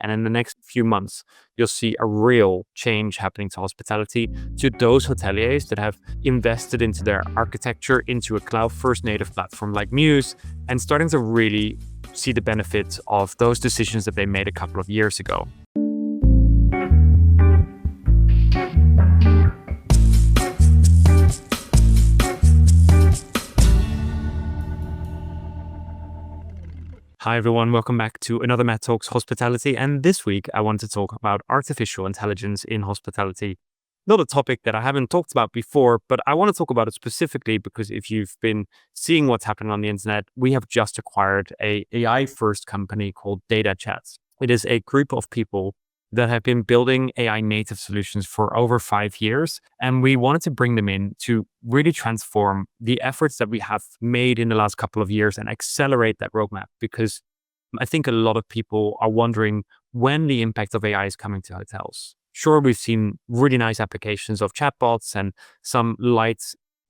And in the next few months, you'll see a real change happening to hospitality, to those hoteliers that have invested into their architecture, into a cloud-first native platform like Mews, and starting to really see the benefits of those decisions that they made a couple of years ago. Hi everyone, welcome back to another Matt Talks Hospitality. And this week I want to talk about artificial intelligence in hospitality. Not a topic that I haven't talked about before, but I want to talk about it specifically because if you've been seeing what's happening on the internet, we have just acquired a AI-first company called DataChat. It is a group of people that have been building AI native solutions for over 5 years. And we wanted to bring them in to really transform the efforts that we have made in the last couple of years and accelerate that roadmap. Because I think a lot of people are wondering when the impact of AI is coming to hotels. Sure, we've seen really nice applications of chatbots and some light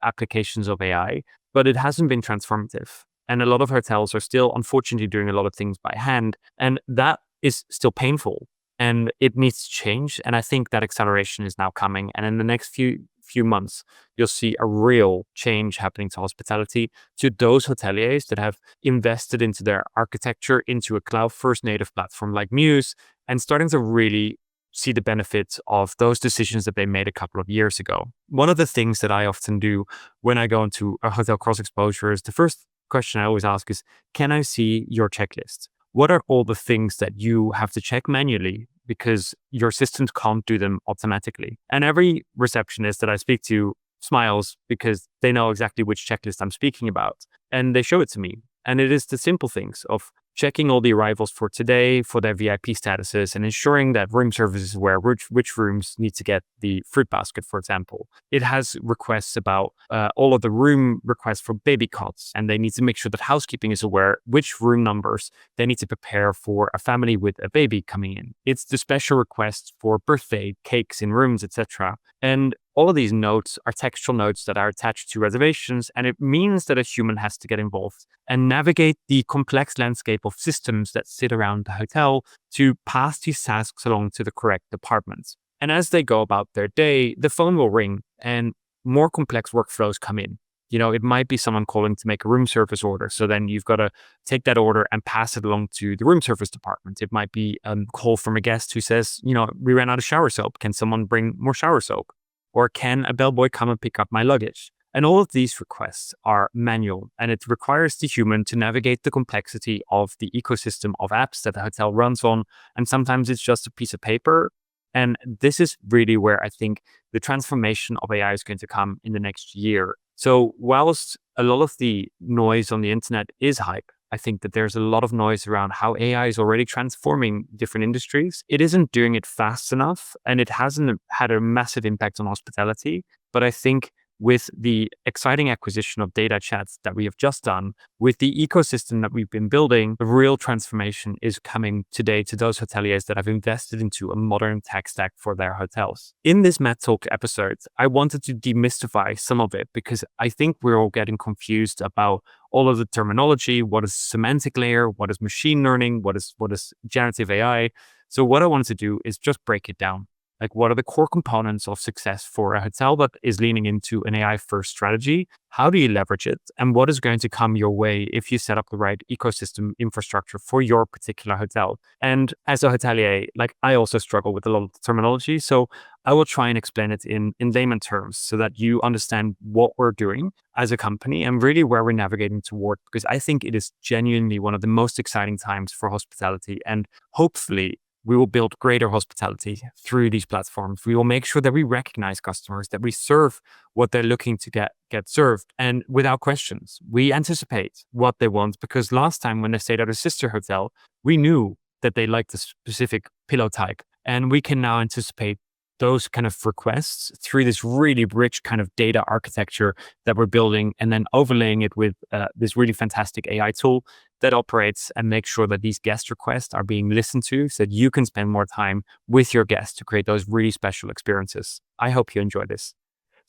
applications of AI, but it hasn't been transformative. And a lot of hotels are still, unfortunately, doing a lot of things by hand. And that is still painful. And it needs to change. And I think that acceleration is now coming. And in the next few months, you'll see a real change happening to hospitality, to those hoteliers that have invested into their architecture, into a cloud-first native platform like Mews, and starting to really see the benefits of those decisions that they made a couple of years ago. One of the things that I often do when I go into a hotel cross-exposure is the first question I always ask is, can I see your checklist? What are all the things that you have to check manually because your systems can't do them automatically? And every receptionist that I speak to smiles because they know exactly which checklist I'm speaking about. And they show it to me. And it is the simple things of checking all the arrivals for today, for their VIP statuses, and ensuring that room service is aware which rooms need to get the fruit basket, for example. It has requests about all of the room requests for baby cots, and they need to make sure that housekeeping is aware which room numbers they need to prepare for a family with a baby coming in. It's the special requests for birthday cakes in rooms, etc. And all of these notes are textual notes that are attached to reservations, and it means that a human has to get involved and navigate the complex landscape of systems that sit around the hotel to pass these tasks along to the correct departments. And as they go about their day, the phone will ring and more complex workflows come in. You know, it might be someone calling to make a room service order. So then you've got to take that order and pass it along to the room service department. It might be a call from a guest who says, we ran out of shower soap. Can someone bring more shower soap? Or can a bellboy come and pick up my luggage? And all of these requests are manual, and it requires the human to navigate the complexity of the ecosystem of apps that the hotel runs on. And sometimes it's just a piece of paper. And this is really where I think the transformation of AI is going to come in the next year. So whilst a lot of the noise on the internet is hype, I think that there's a lot of noise around how AI is already transforming different industries. It isn't doing it fast enough, and it hasn't had a massive impact on hospitality. But I think with the exciting acquisition of DataChat that we have just done, with the ecosystem that we've been building, the real transformation is coming today to those hoteliers that have invested into a modern tech stack for their hotels. In this Matt Talk episode, I wanted to demystify some of it because I think we're all getting confused about all of the terminology. What is semantic layer? What is machine learning? What is generative AI? So what I wanted to do is just break it down. Like, what are the core components of success for a hotel that is leaning into an AI-first strategy? How do you leverage it? And what is going to come your way if you set up the right ecosystem infrastructure for your particular hotel? And as a hotelier, I also struggle with a lot of the terminology. So I will try and explain it in layman terms so that you understand what we're doing as a company and really where we're navigating toward, because I think it is genuinely one of the most exciting times for hospitality. And hopefully, we will build greater hospitality through these platforms. We will make sure that we recognize customers, that we serve what they're looking to get served. And without questions, we anticipate what they want, because last time when they stayed at a sister hotel, we knew that they liked a specific pillow type. And we can now anticipate those kind of requests through this really rich kind of data architecture that we're building, and then overlaying it with this really fantastic AI tool that operates and makes sure that these guest requests are being listened to so that you can spend more time with your guests to create those really special experiences. I hope you enjoy this.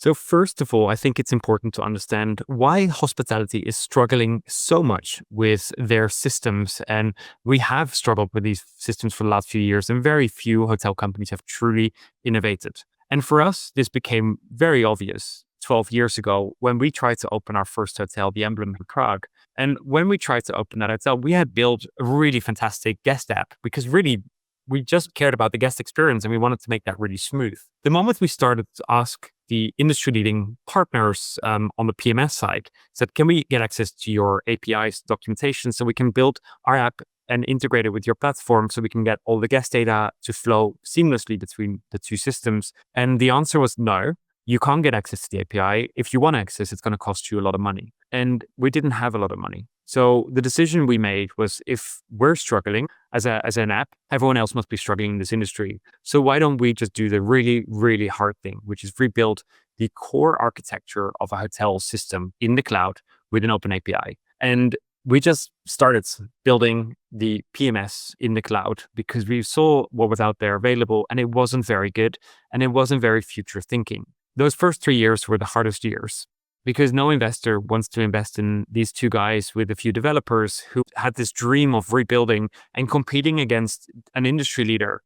So first of all, I think it's important to understand why hospitality is struggling so much with their systems. And we have struggled with these systems for the last few years, and very few hotel companies have truly innovated. And for us, this became very obvious 12 years ago when we tried to open our first hotel, the Emblem in Prague. And when we tried to open that hotel, we had built a really fantastic guest app because really we just cared about the guest experience and we wanted to make that really smooth. The moment we started to ask the industry leading partners on the PMS side, said, can we get access to your APIs documentation so we can build our app and integrate it with your platform so we can get all the guest data to flow seamlessly between the two systems? And the answer was no. You can't get access to the API. If you want access, it's going to cost you a lot of money. And we didn't have a lot of money. So the decision we made was, if we're struggling as an app, everyone else must be struggling in this industry. So why don't we just do the really, really hard thing, which is rebuild the core architecture of a hotel system in the cloud with an open API? And we just started building the PMS in the cloud because we saw what was out there available, and it wasn't very good and it wasn't very future thinking. Those first 3 years were the hardest years because no investor wants to invest in these two guys with a few developers who had this dream of rebuilding and competing against an industry leader,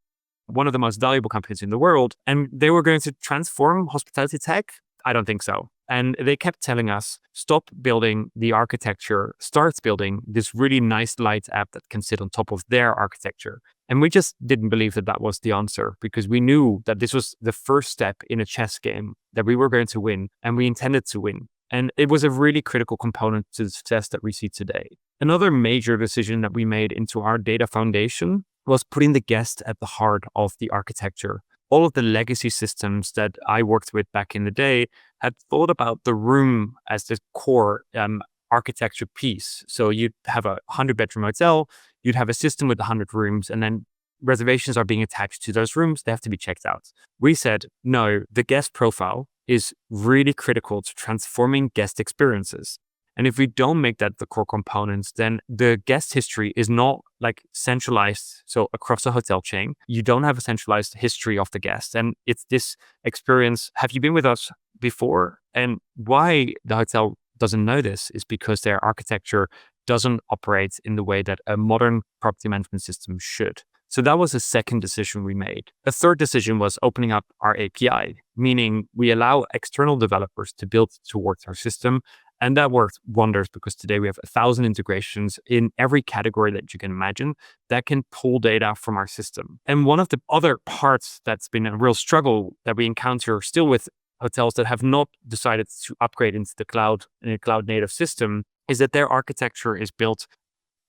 one of the most valuable companies in the world. And they were going to transform hospitality tech. I don't think so. And they kept telling us, stop building the architecture, start building this really nice light app that can sit on top of their architecture. And we just didn't believe that that was the answer because we knew that this was the first step in a chess game that we were going to win, and we intended to win. And it was a really critical component to the success that we see today. Another major decision that we made into our data foundation was putting the guest at the heart of the architecture. All of the legacy systems that I worked with back in the day had thought about the room as the core architecture piece. So you'd have a 100-bedroom hotel, you'd have a system with 100 rooms, and then reservations are being attached to those rooms. They have to be checked out. We said, no, the guest profile is really critical to transforming guest experiences. And if we don't make that the core components, then the guest history is not like centralized. So across a hotel chain, you don't have a centralized history of the guest. And it's this experience. Have you been with us before? And why the hotel doesn't know this is because their architecture doesn't operate in the way that a modern property management system should. So that was a second decision we made. A third decision was opening up our API, meaning we allow external developers to build towards our system. And that worked wonders because today we have 1,000 integrations in every category that you can imagine that can pull data from our system. And one of the other parts that's been a real struggle that we encounter still with hotels that have not decided to upgrade into the cloud in a cloud native system is that their architecture is built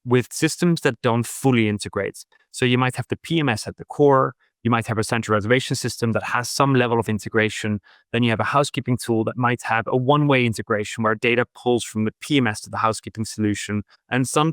with systems that don't fully integrate. So you might have the PMS at the core. You might have a central reservation system that has some level of integration. Then you have a housekeeping tool that might have a one-way integration where data pulls from the PMS to the housekeeping solution. And some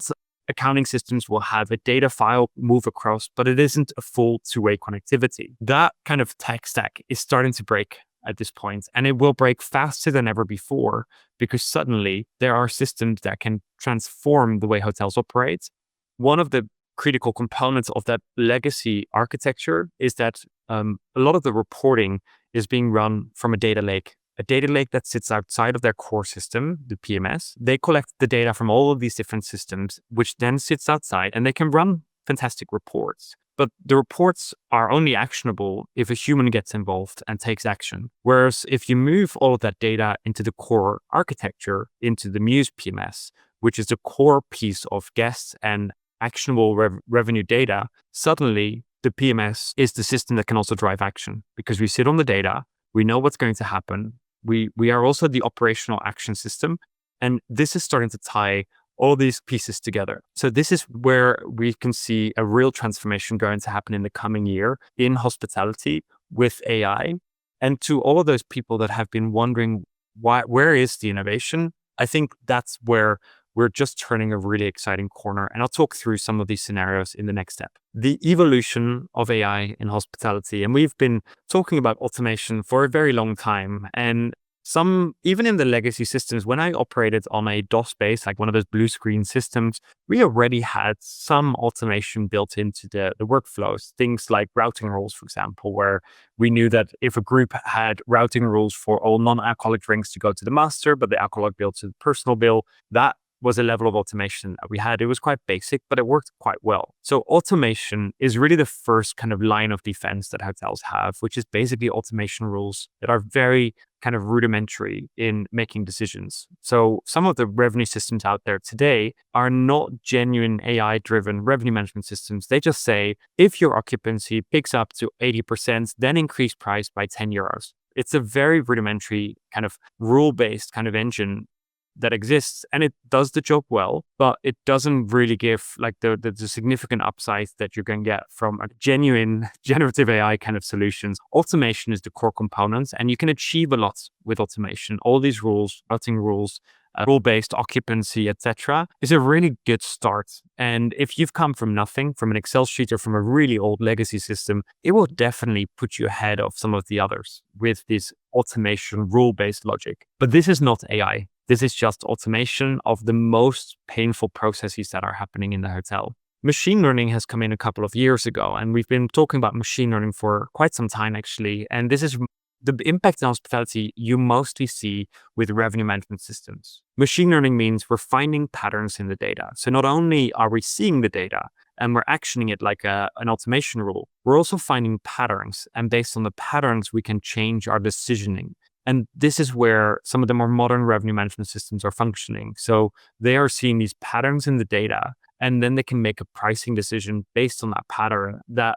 accounting systems will have a data file move across, but it isn't a full two-way connectivity. That kind of tech stack is starting to break at this point, and it will break faster than ever before because suddenly there are systems that can transform the way hotels operate. One of the critical components of that legacy architecture is that a lot of the reporting is being run from a data lake that sits outside of their core system, the PMS. They collect the data from all of these different systems, which then sits outside, and they can run fantastic reports. But the reports are only actionable if a human gets involved and takes action. Whereas if you move all of that data into the core architecture, into the Mews PMS, which is the core piece of guests and actionable revenue data, suddenly the PMS is the system that can also drive action because we sit on the data, we know what's going to happen. We are also the operational action system. And this is starting to tie all these pieces together. So this is where we can see a real transformation going to happen in the coming year in hospitality with AI. And to all of those people that have been wondering, where is the innovation? I think that's where we're just turning a really exciting corner. And I'll talk through some of these scenarios in the next step. The evolution of AI in hospitality. And we've been talking about automation for a very long time. And Even in the legacy systems, when I operated on a DOS base, like one of those blue screen systems, we already had some automation built into the workflows. Things like routing rules, for example, where we knew that if a group had routing rules for all non-alcoholic drinks to go to the master, but the alcoholic bill to the personal bill, that was a level of automation that we had. It was quite basic, but it worked quite well. So automation is really the first kind of line of defense that hotels have, which is basically automation rules that are very kind of rudimentary in making decisions. So some of the revenue systems out there today are not genuine AI-driven revenue management systems. They just say, if your occupancy picks up to 80%, then increase price by 10 euros. It's a very rudimentary kind of rule-based kind of engine that exists, and it does the job well, but it doesn't really give like the significant upside that you can get from a genuine generative AI kind of solutions. Automation is the core component, and you can achieve a lot with automation. All these rules, routing rules, rule-based occupancy, etc., is a really good start. And if you've come from nothing, from an Excel sheet or from a really old legacy system, it will definitely put you ahead of some of the others with this automation rule-based logic. But this is not AI. This is just automation of the most painful processes that are happening in the hotel. Machine learning has come in a couple of years ago, and we've been talking about machine learning for quite some time, actually. And this is the impact on hospitality you mostly see with revenue management systems. Machine learning means we're finding patterns in the data. So not only are we seeing the data and we're actioning it like an automation rule, we're also finding patterns. And based on the patterns, we can change our decisioning. And this is where some of the more modern revenue management systems are functioning. So they are seeing these patterns in the data, and then they can make a pricing decision based on that pattern. A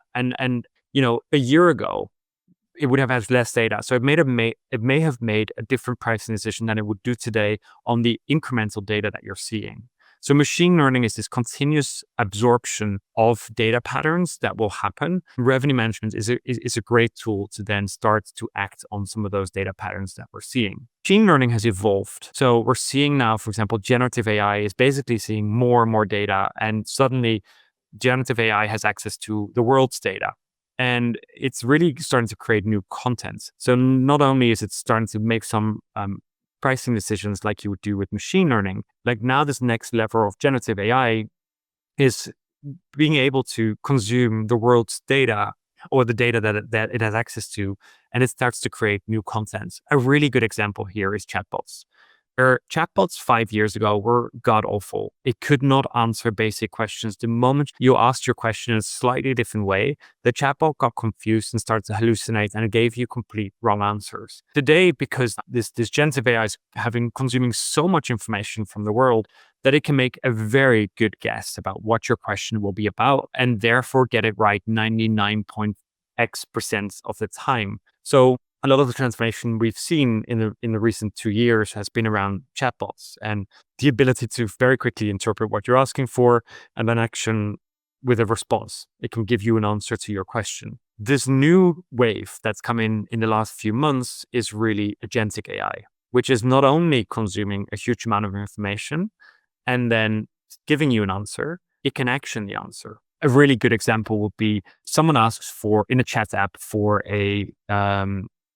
year ago, it would have had less data. So it may have made a different pricing decision than it would do today on the incremental data that you're seeing. So machine learning is this continuous absorption of data patterns that will happen. Revenue management is a great tool to then start to act on some of those data patterns that we're seeing. Machine learning has evolved. So we're seeing now, for example, generative AI is basically seeing more and more data, and suddenly generative AI has access to the world's data. And it's really starting to create new content. So not only is it starting to make some pricing decisions like you would do with machine learning, like now this next level of generative AI is being able to consume the world's data or the data that it has access to, and it starts to create new content. A really good example here is chatbots. Chatbots 5 years ago were god awful. It could not answer basic questions. The moment you asked your question in a slightly different way, the chatbot got confused and started to hallucinate, and it gave you complete wrong answers. Today, because this generative AI is consuming so much information from the world, that it can make a very good guess about what your question will be about, and therefore get it right 99.x% of the time. So a lot of the transformation we've seen in the recent 2 years has been around chatbots and the ability to very quickly interpret what you're asking for and then action with a response. It can give you an answer to your question. This new wave that's come in the last few months is really Agentic AI, which is not only consuming a huge amount of information and then giving you an answer, it can action the answer. A really good example would be someone asks for, in a chat app, for a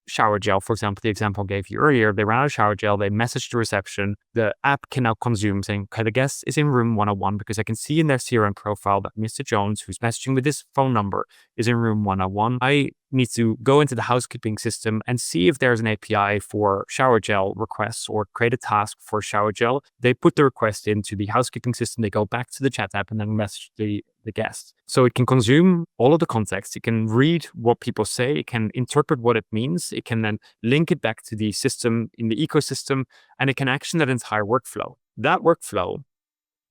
shower gel, for example, the example I gave you earlier. They ran out of shower gel, they messaged the reception. The app can now consume saying, okay, the guest is in room 101 because I can see in their CRM profile that Mr. Jones, who's messaging with this phone number, is in room 101. I need to go into the housekeeping system and see if there's an API for shower gel requests or create a task for shower gel. They put the request into the housekeeping system, they go back to the chat app and then message the guest. So it can consume all of the context. It can read what people say. It can interpret what it means. It can then link it back to the system in the ecosystem, and it can action that entire workflow. That workflow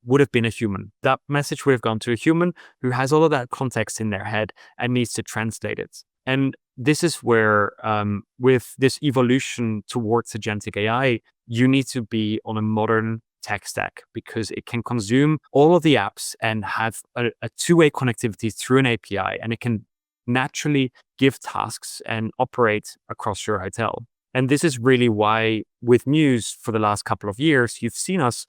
would have been a human. That message would have gone to a human who has all of that context in their head and needs to translate it. And this is where, with this evolution towards agentic AI, you need to be on a modern tech stack because it can consume all of the apps and have a two-way connectivity through an API, and it can naturally give tasks and operate across your hotel. And this is really why with Mews for the last couple of years, you've seen us,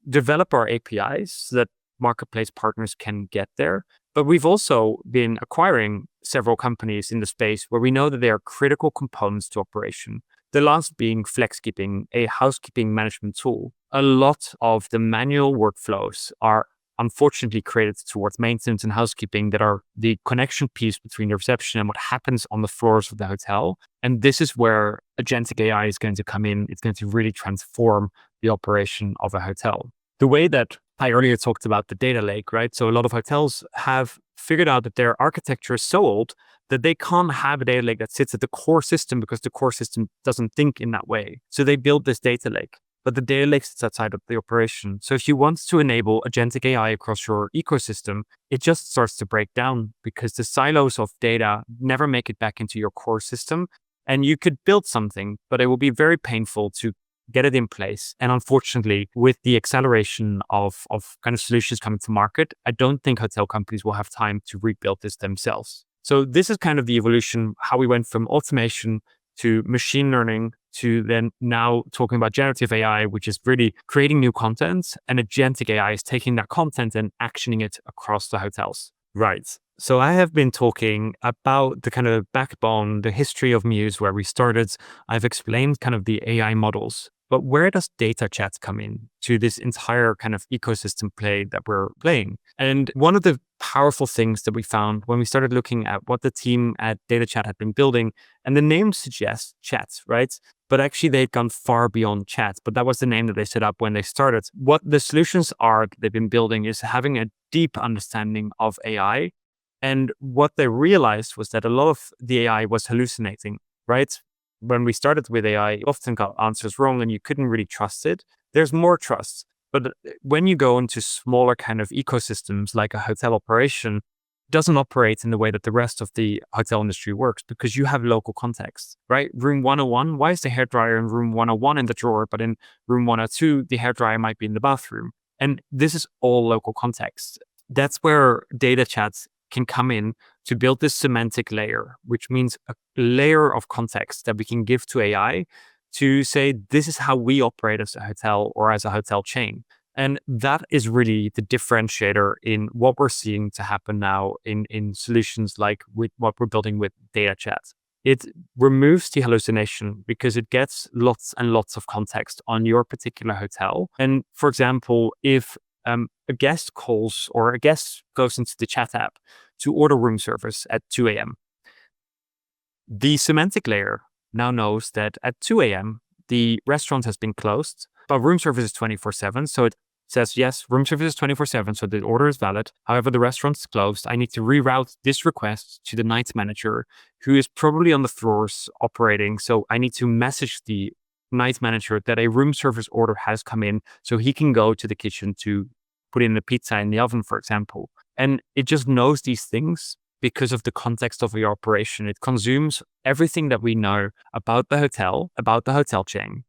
develop our APIs so that marketplace partners can get there. But we've also been acquiring several companies in the space where we know that they are critical components to operation. The last being FlexKeeping, a housekeeping management tool. A lot of the manual workflows are unfortunately created towards maintenance and housekeeping that are the connection piece between the reception and what happens on the floors of the hotel. And this is where agentic AI is going to come in. It's going to really transform the operation of a hotel. The way that I earlier talked about the data lake, right? So a lot of hotels have figured out that their architecture is so old that they can't have a data lake that sits at the core system because the core system doesn't think in that way. So they build this data lake, but the data lake sits outside of the operation. So if you want to enable agentic AI across your ecosystem, it just starts to break down because the silos of data never make it back into your core system. And you could build something, but it will be very painful to get it in place. And unfortunately, with the acceleration of kind of solutions coming to market, I don't think hotel companies will have time to rebuild this themselves. So this is kind of the evolution, how we went from automation to machine learning to then now talking about generative AI, which is really creating new content, and agentic AI is taking that content and actioning it across the hotels. Right. So I have been talking about the kind of backbone, the history of Mews, where we started. I've explained kind of the AI models, but where does DataChat come in to this entire kind of ecosystem play that we're playing? And one of the powerful things that we found when we started looking at what the team at DataChat had been building, and the name suggests chat, right? But actually they'd gone far beyond chat, but that was the name that they set up when they started. What the solutions are that they've been building is having a deep understanding of AI. And what they realized was that a lot of the AI was hallucinating, right? When we started with AI, you often got answers wrong and you couldn't really trust it. There's more trust. But when you go into smaller kind of ecosystems like a hotel operation, it doesn't operate in the way that the rest of the hotel industry works because you have local context, right? Room 101, why is the hairdryer in room 101 in the drawer, but in room 102, the hairdryer might be in the bathroom? And this is all local context. That's where DataChat can come in to build this semantic layer, which means a layer of context that we can give to AI to say, this is how we operate as a hotel or as a hotel chain. And that is really the differentiator in what we're seeing to happen now in solutions like with what we're building with DataChat. It removes the hallucination because it gets lots and lots of context on your particular hotel. And for example, if a guest calls or a guest goes into the chat app to order room service at 2 a.m., the semantic layer now knows that at 2 a.m., the restaurant has been closed, but room service is 24/7. So it says, yes, room service is 24/7, so the order is valid. However, the restaurant's closed. I need to reroute this request to the night manager, who is probably on the floors operating. So I need to message the night manager that a room service order has come in so he can go to the kitchen to put in the pizza in the oven, for example. And it just knows these things because of the context of your operation. It consumes everything that we know about the hotel chain,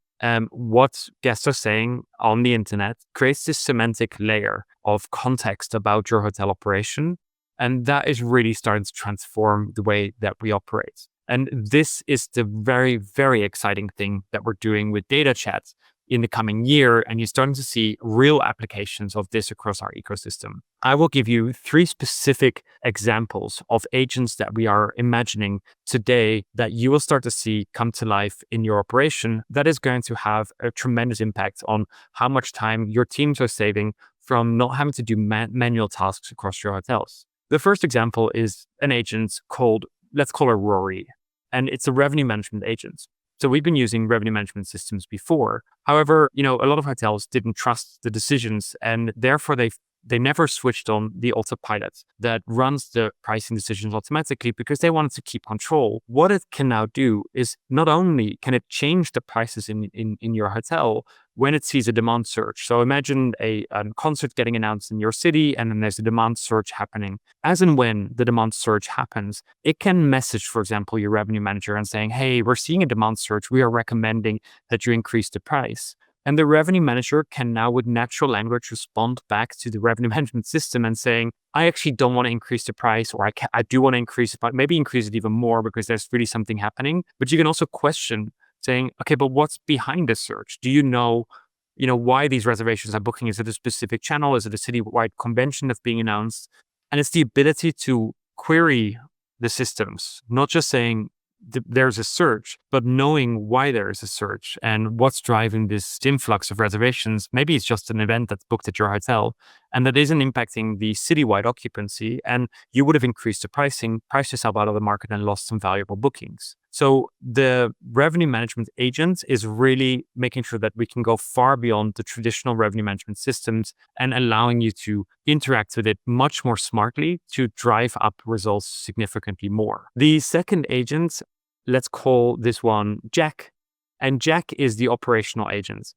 what guests are saying on the internet, creates this semantic layer of context about your hotel operation. And that is really starting to transform the way that we operate. And this is the very, very exciting thing that we're doing with DataChat in the coming year. And you're starting to see real applications of this across our ecosystem. I will give you 3 specific examples of agents that we are imagining today that you will start to see come to life in your operation that is going to have a tremendous impact on how much time your teams are saving from not having to do manual tasks across your hotels. The first example is an agent called, let's call her Rory, and it's a revenue management agent. So we've been using revenue management systems before. However, a lot of hotels didn't trust the decisions, and therefore they never switched on the autopilot that runs the pricing decisions automatically because they wanted to keep control. What it can now do is not only can it change the prices in your hotel when it sees a demand surge. So imagine a concert getting announced in your city, and then there's a demand surge happening. As and when the demand surge happens, it can message, for example, your revenue manager and saying, hey, we're seeing a demand surge. We are recommending that you increase the price. And the revenue manager can now, with natural language, respond back to the revenue management system and saying, I actually don't want to increase the price, or I do want to increase it, but maybe increase it even more because there's really something happening. But you can also question saying, okay, but what's behind this search? Do you know, why these reservations are booking? Is it a specific channel? Is it a citywide convention that's being announced? And it's the ability to query the systems, not just saying, there's a surge, but knowing why there is a surge and what's driving this influx of reservations, maybe it's just an event that's booked at your hotel and that isn't impacting the citywide occupancy, and you would have increased the pricing, priced yourself out of the market and lost some valuable bookings. So the revenue management agent is really making sure that we can go far beyond the traditional revenue management systems and allowing you to interact with it much more smartly to drive up results significantly more. The second agent, let's call this one Jack. And Jack is the operational agent.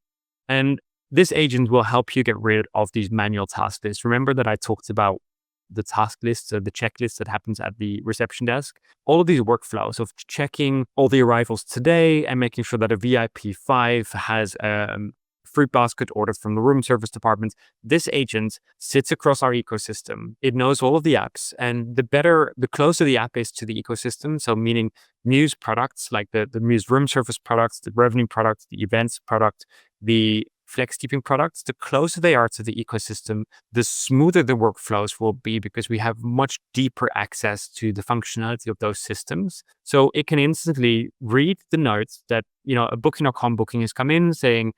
And this agent will help you get rid of these manual task lists. Remember that I talked about the task list, the checklist that happens at the reception desk. All of these workflows of checking all the arrivals today and making sure that a VIP 5 has a fruit basket ordered from the room service department. This agent sits across our ecosystem. It knows all of the apps, and the closer the app is to the ecosystem, so meaning Mews products like the Mews room service products, the revenue product, the events product, the flex keeping products, the closer they are to the ecosystem, the smoother the workflows will be because we have much deeper access to the functionality of those systems. So it can instantly read the notes that, a booking.com booking has come in saying,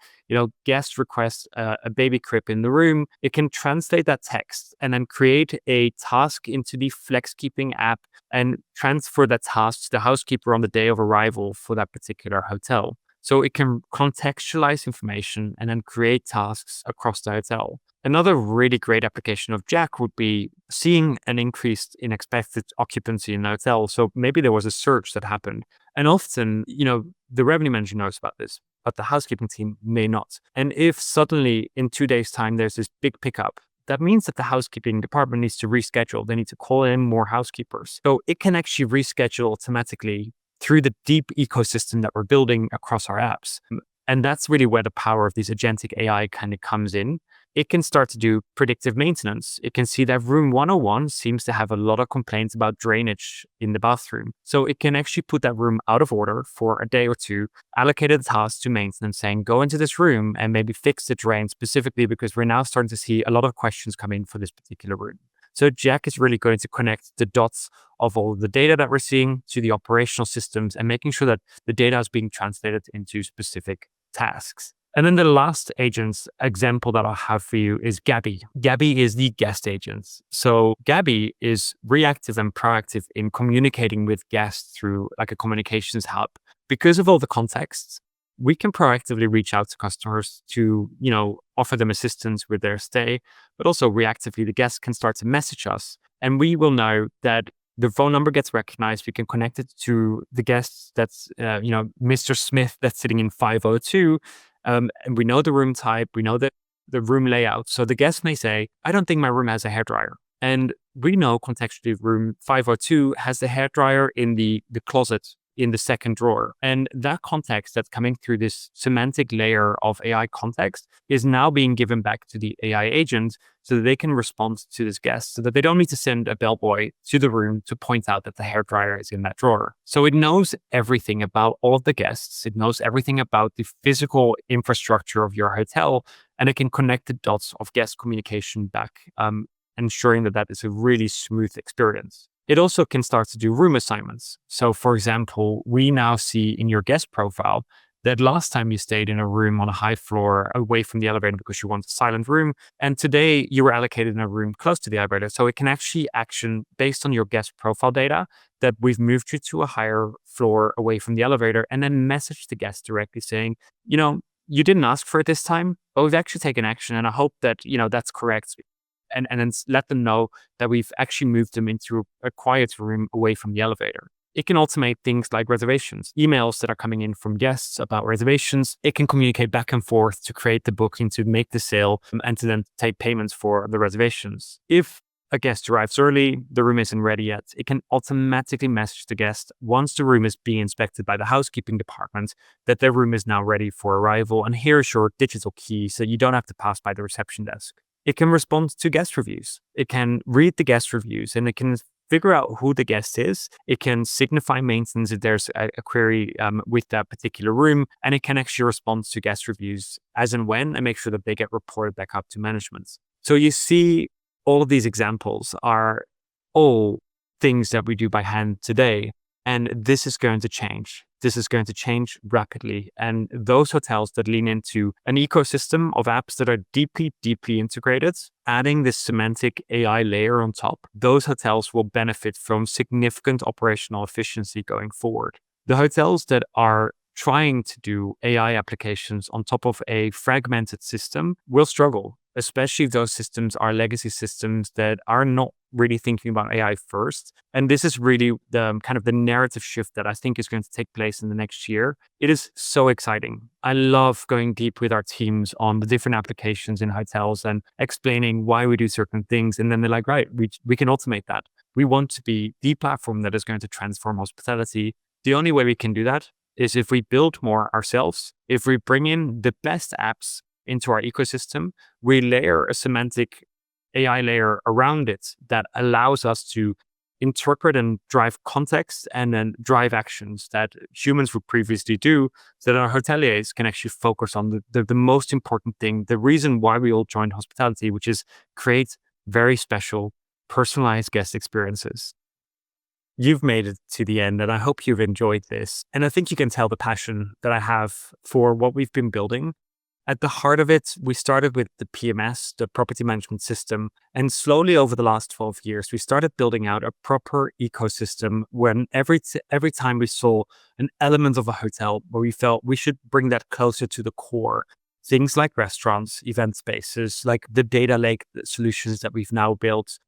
guest requests a baby crib in the room. It can translate that text and then create a task into the flex keeping app and transfer that task to the housekeeper on the day of arrival for that particular hotel. So it can contextualize information and then create tasks across the hotel. Another really great application of Jack would be seeing an increase in expected occupancy in the hotel. So maybe there was a surge that happened. And often, the revenue manager knows about this, but the housekeeping team may not. And if suddenly in 2 days' time, there's this big pickup, that means that the housekeeping department needs to reschedule. They need to call in more housekeepers. So it can actually reschedule automatically through the deep ecosystem that we're building across our apps. And that's really where the power of these agentic AI kind of comes in. It can start to do predictive maintenance. It can see that room 101 seems to have a lot of complaints about drainage in the bathroom. So it can actually put that room out of order for a day or two, allocate a task to maintenance saying, go into this room and maybe fix the drain specifically because we're now starting to see a lot of questions come in for this particular room. So Jack is really going to connect the dots of all the data that we're seeing to the operational systems and making sure that the data is being translated into specific tasks. And then the last agent's example that I'll have for you is Gabby. Gabby is the guest agent. So Gabby is reactive and proactive in communicating with guests through like a communications hub. Because of all the contexts, we can proactively reach out to customers to, offer them assistance with their stay, but also reactively, the guests can start to message us and we will know that the phone number gets recognized. We can connect it to the guests that's, Mr. Smith that's sitting in 502. And we know the room type, we know the room layout. So the guest may say, I don't think my room has a hairdryer. And we know contextually room 502 has the hairdryer in the closet in the second drawer. And that context that's coming through this semantic layer of AI context is now being given back to the AI agent so that they can respond to this guest so that they don't need to send a bellboy to the room to point out that the hairdryer is in that drawer. So it knows everything about all of the guests. It knows everything about the physical infrastructure of your hotel, and it can connect the dots of guest communication back, ensuring that is a really smooth experience. It also can start to do room assignments. So for example, we now see in your guest profile that last time you stayed in a room on a high floor away from the elevator because you want a silent room. And today you were allocated in a room close to the elevator. So it can actually action based on your guest profile data that we've moved you to a higher floor away from the elevator and then message the guest directly saying, you didn't ask for it this time, but we've actually taken action. And I hope that, that's correct. And then let them know that we've actually moved them into a quieter room away from the elevator. It can automate things like reservations, emails that are coming in from guests about reservations. It can communicate back and forth to create the booking, to make the sale, and to then take payments for the reservations. If a guest arrives early, the room isn't ready yet, it can automatically message the guest once the room is being inspected by the housekeeping department that their room is now ready for arrival. And here's your digital key so you don't have to pass by the reception desk. It can respond to guest reviews. It can read the guest reviews and it can figure out who the guest is. It can signify maintenance if there's a query with that particular room. And it can actually respond to guest reviews as and when and make sure that they get reported back up to management. So you see, all of these examples are all things that we do by hand today. And this is going to change. This is going to change rapidly. And those hotels that lean into an ecosystem of apps that are deeply, deeply integrated, adding this semantic AI layer on top, those hotels will benefit from significant operational efficiency going forward. The hotels that are trying to do AI applications on top of a fragmented system will struggle, especially if those systems are legacy systems that are not really thinking about AI first. And this is really the kind of the narrative shift that I think is going to take place in the next year. It is so exciting. I love going deep with our teams on the different applications in hotels and explaining why we do certain things. And then they're like, right, we can automate that. We want to be the platform that is going to transform hospitality. The only way we can do that is if we build more ourselves, if we bring in the best apps into our ecosystem, we layer a semantic AI layer around it that allows us to interpret and drive context and then drive actions that humans would previously do, so that our hoteliers can actually focus on the most important thing, the reason why we all joined hospitality, which is create very special, personalized guest experiences. You've made it to the end, and I hope you've enjoyed this. And I think you can tell the passion that I have for what we've been building. At the heart of it, we started with the PMS, the property management system. And slowly over the last 12 years, we started building out a proper ecosystem when every time we saw an element of a hotel where we felt we should bring that closer to the core. Things like restaurants, event spaces, like the data lake solutions that we've now built.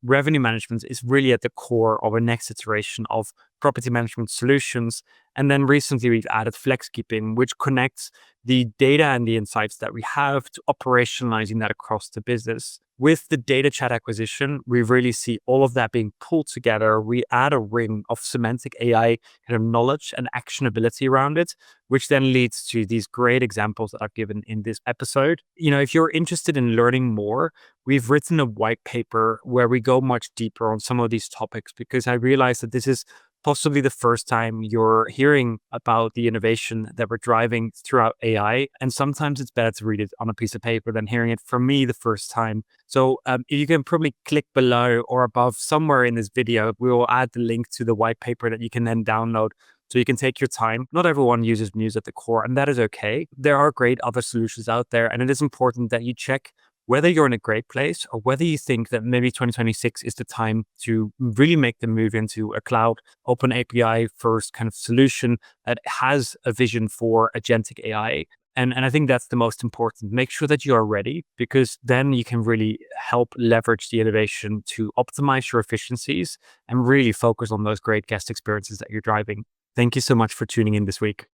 Revenue management is really at the core of a next iteration of property management solutions. And then recently we've added FlexKeeping, which connects the data and the insights that we have to operationalizing that across the business. With the DataChat acquisition, we really see all of that being pulled together. We add a ring of semantic AI kind of knowledge and actionability around it, which then leads to these great examples that I've given in this episode. If you're interested in learning more, we've written a white paper where we go much deeper on some of these topics, because I realize that this is possibly the first time you're hearing about the innovation that we're driving throughout AI. And sometimes it's better to read it on a piece of paper than hearing it from me the first time. So you can probably click below or above somewhere in this video. We will add the link to the white paper that you can then download, so you can take your time. Not everyone uses Mews at the core, and that is okay. There are great other solutions out there, and it is important that you check whether you're in a great place or whether you think that maybe 2026 is the time to really make the move into a cloud, open API first kind of solution that has a vision for agentic AI. And I think that's the most important. Make sure that you are ready, because then you can really help leverage the innovation to optimize your efficiencies and really focus on those great guest experiences that you're driving. Thank you so much for tuning in this week.